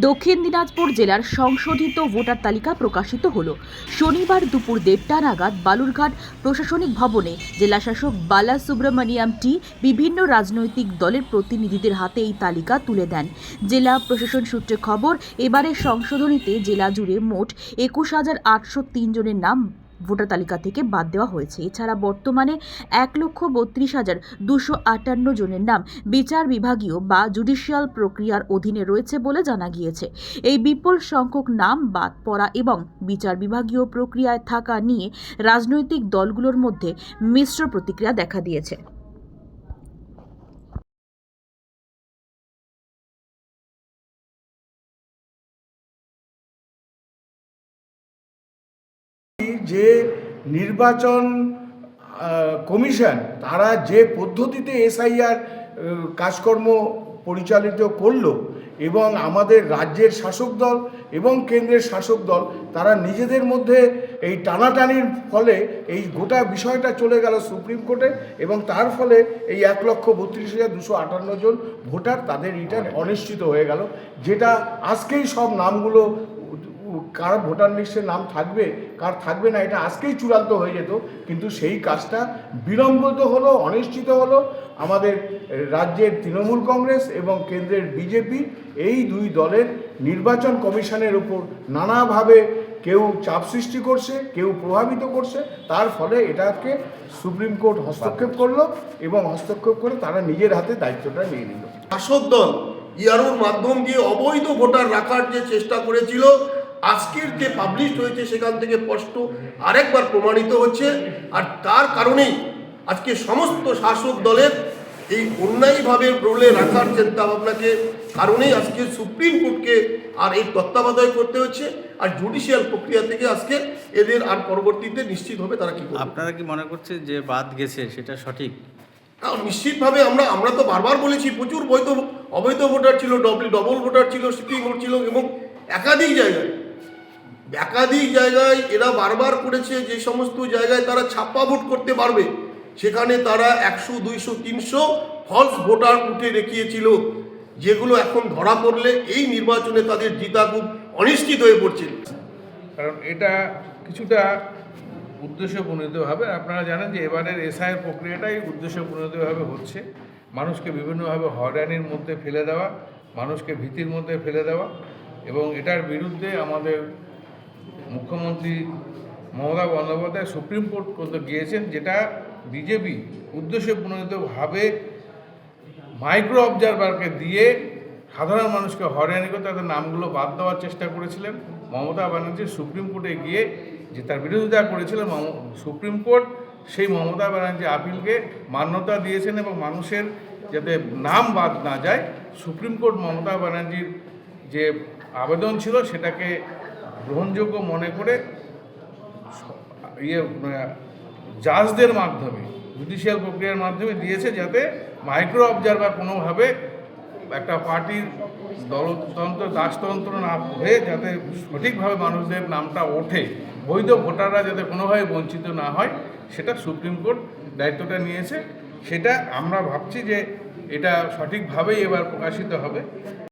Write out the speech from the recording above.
দক্ষিণ দিনাজপুর জেলার সংশোধিত ভোটার তালিকা প্রকাশিত হলো। শনিবার দুপুর 1:30 নাগাদ বালুরঘাট প্রশাসনিক ভবনে জেলাশাসক বালা সুব্রমণিয়াম টি বিভিন্ন রাজনৈতিক দলের প্রতিনিধিদের হাতে এই তালিকা তুলে দেন। জেলা প্রশাসন সূত্রে খবর, এবারের সংশোধনীতে জেলা জুড়ে মোট 21,803 জনের নাম ভোটার তালিকা থেকে বাদ দেওয়া হয়েছে। এছাড়া বর্তমানে 1,32,258 জনের নাম বিচার বিভাগীয় বা জুডিশিয়াল প্রক্রিয়ার অধীনে রয়েছে বলে জানা গিয়েছে। এই বিপুল সংখ্যক নাম বাদ পড়া এবং বিচার বিভাগীয় প্রক্রিয়ায় থাকা নিয়ে রাজনৈতিক দলগুলোর মধ্যে মিশ্র প্রতিক্রিয়া দেখা দিয়েছে। যে নির্বাচন কমিশন তারা যে পদ্ধতিতে এসআইআর কাজকর্ম পরিচালিত করলো এবং আমাদের রাজ্যের শাসক দল এবং কেন্দ্রের শাসক দল তারা নিজেদের মধ্যে এই টানাটানির ফলে এই গোটা বিষয়টা চলে গেল সুপ্রিম কোর্টে এবং তার ফলে এই 1,32,258 জন ভোটার তাদের রিটার্ন অনিশ্চিত হয়ে গেল, যেটা আজকেই সব নামগুলো কার ভোটার লিস্টে নাম থাকবে কার থাকবে না এটা আজকেই চূড়ান্ত হয়ে যেত, কিন্তু সেই কাজটা বিলম্বিত হলো, অনিশ্চিত হলো। আমাদের রাজ্যের তৃণমূল কংগ্রেস এবং কেন্দ্রের বিজেপি এই দুই দলের নির্বাচন কমিশনের উপর নানাভাবে কেউ চাপ সৃষ্টি করছে, কেউ প্রভাবিত করছে, তার ফলে এটাকে সুপ্রিম কোর্ট হস্তক্ষেপ করলো এবং হস্তক্ষেপ করে তারা নিজের হাতে দায়িত্বটা নিয়ে নিল। শাসক দল ইয়ারোর মাধ্যম দিয়ে অবৈধ ভোটার রাখার যে চেষ্টা করেছিল, আজকের যে পাবলিশ হয়েছে সেখান থেকে স্পষ্ট আরেকবার প্রমাণিত হচ্ছে। আর তার কারণেই আজকে সমস্ত শাসক দলের এই অন্যায়ভাবে রোলে রাখার চিন্তা ভাবনাকে কারণেই আজকে সুপ্রিম কোর্টকে আর এই তত্ত্বাবধান করতে হচ্ছে। আর জুডিশিয়াল প্রক্রিয়া থেকে আজকে এদের আর পরবর্তীতে নিশ্চিত হবে তারা কি করবে। আপনারা কি মনে করছেন যে বাদ গেছে সেটা সঠিক? নিশ্চিতভাবে আমরা তো বারবার বলেছি প্রচুর অবৈধ ভোটার ছিল, ডবল ভোটার ছিল, সিটিং ভোট ছিল এবং একাধিক জায়গায় এরা বারবার করেছে যে সমস্ত জায়গায় তারা ছাপ্পা ভোট করতে পারবে সেখানে তারা 100, 200, 300 ফলস ভোটার উঠে রেখিয়েছিল, যেগুলো এখন ধরা পড়লে এই নির্বাচনে তাদের জিতা খুব অনিশ্চিত হয়ে পড়ছে। কারণ এটা কিছুটা উদ্দেশ্য প্রণোদিতভাবে, আপনারা জানেন যে এবারের এসআইআর প্রক্রিয়াটাই উদ্দেশ্য প্রণোদিতভাবে হচ্ছে, মানুষকে বিভিন্নভাবে হয়রানির মধ্যে ফেলে দেওয়া, মানুষকে ভীতির মধ্যে ফেলে দেওয়া, এবং এটার বিরুদ্ধে আমাদের মুখ্যমন্ত্রী মমতা বন্দ্যোপাধ্যায় সুপ্রিম কোর্ট পর্যন্ত গিয়েছেন, যেটা বিজেপি উদ্দেশ্য প্রণোদিতভাবে মাইক্রো অবজারভারকে দিয়ে সাধারণ মানুষকে হয়রানি করে তাদের নামগুলো বাদ দেওয়ার চেষ্টা করেছিলেন। মমতা ব্যানার্জি সুপ্রিম কোর্টে গিয়ে যে তার বিরোধিতা করেছিলেন, সুপ্রিম কোর্ট সেই মমতা ব্যানার্জি আপিলকে মান্যতা দিয়েছেন এবং মানুষের যাতে নাম বাদ না যায়, সুপ্রিম কোর্ট মমতা ব্যানার্জির যে আবেদন ছিল সেটাকে গ্রহণযোগ্য মনে করে জাজদের মাধ্যমে জুডিশিয়াল প্রক্রিয়ার মাধ্যমে দিয়েছে, যাতে মাইক্রো অবজারভার কোনোভাবে একটা পার্টির দলতন্ত্র দাসতন্ত্র না হয়ে যাতে সঠিকভাবে মানুষদের নামটা ওঠে, বৈধ ভোটাররা যাতে কোনোভাবে বঞ্চিত না হয়, সেটা সুপ্রিম কোর্ট দায়িত্বটা নিয়েছে। সেটা আমরা ভাবছি যে এটা সঠিকভাবেই এবার প্রকাশিত হবে।